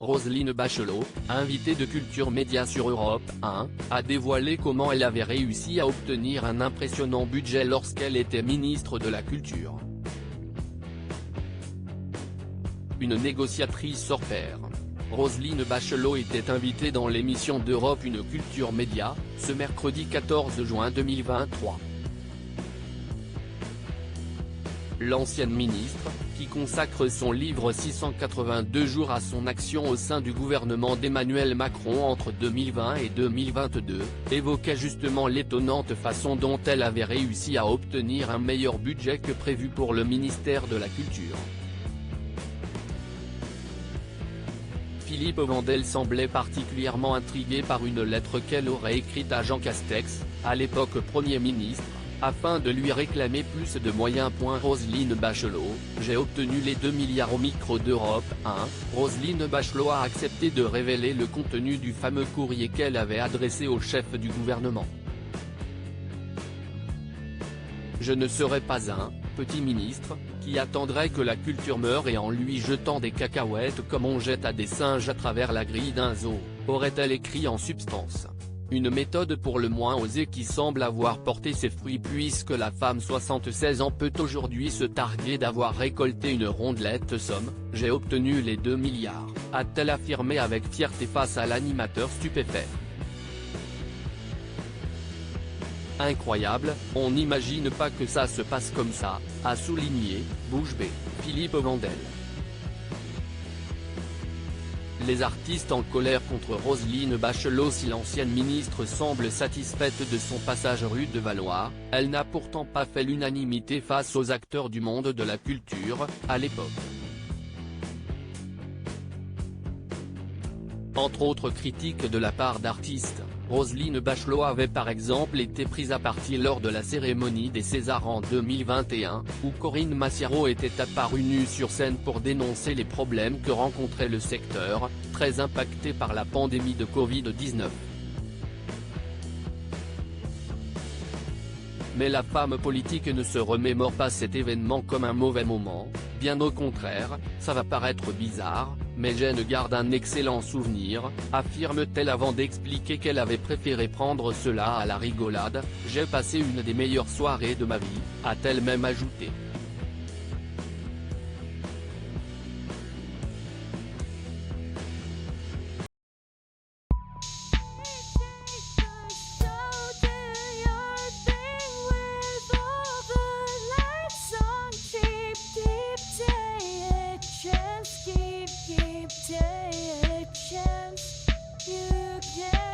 Roselyne Bachelot, invitée de Culture Média sur Europe 1, a dévoilé comment elle avait réussi à obtenir un impressionnant budget lorsqu'elle était ministre de la Culture. Une négociatrice hors pair. Roselyne Bachelot était invitée dans l'émission d'Europe 1 Culture Média, ce mercredi 14 juin 2023. L'ancienne ministre, qui consacre son livre 682 jours à son action au sein du gouvernement d'Emmanuel Macron entre 2020 et 2022, évoquait justement l'étonnante façon dont elle avait réussi à obtenir un meilleur budget que prévu pour le ministère de la Culture. Philippe Vandel semblait particulièrement intrigué par une lettre qu'elle aurait écrite à Jean Castex, à l'époque Premier ministre, afin de lui réclamer plus de moyens. Roselyne Bachelot, j'ai obtenu les 2 milliards au micro d'Europe 1, Roselyne Bachelot a accepté de révéler le contenu du fameux courrier qu'elle avait adressé au chef du gouvernement. Je ne serai pas un petit ministre qui attendrait que la culture meure et en lui jetant des cacahuètes comme on jette à des singes à travers la grille d'un zoo, aurait-elle écrit en substance. Une méthode pour le moins osée qui semble avoir porté ses fruits puisque la femme 76 ans peut aujourd'hui se targuer d'avoir récolté une rondelette somme, j'ai obtenu les 2 milliards, a-t-elle affirmé avec fierté face à l'animateur stupéfait. Incroyable, on n'imagine pas que ça se passe comme ça, a souligné, bouche bée, Philippe Vandel. Les artistes en colère contre Roselyne Bachelot. Si l'ancienne ministre semble satisfaite de son passage rue de Valois, elle n'a pourtant pas fait l'unanimité face aux acteurs du monde de la culture, à l'époque. Entre autres critiques de la part d'artistes, Roselyne Bachelot avait par exemple été prise à partie lors de la cérémonie des Césars en 2021, où Corinne Massiaro était apparue nue sur scène pour dénoncer les problèmes que rencontrait le secteur, très impacté par la pandémie de Covid-19. Mais la femme politique ne se remémore pas cet événement comme un mauvais moment, bien au contraire, ça va paraître bizarre, mais j'en garde un excellent souvenir, affirme-t-elle avant d'expliquer qu'elle avait préféré prendre cela à la rigolade, j'ai passé une des meilleures soirées de ma vie, a-t-elle même ajouté. Keep take a chance, you can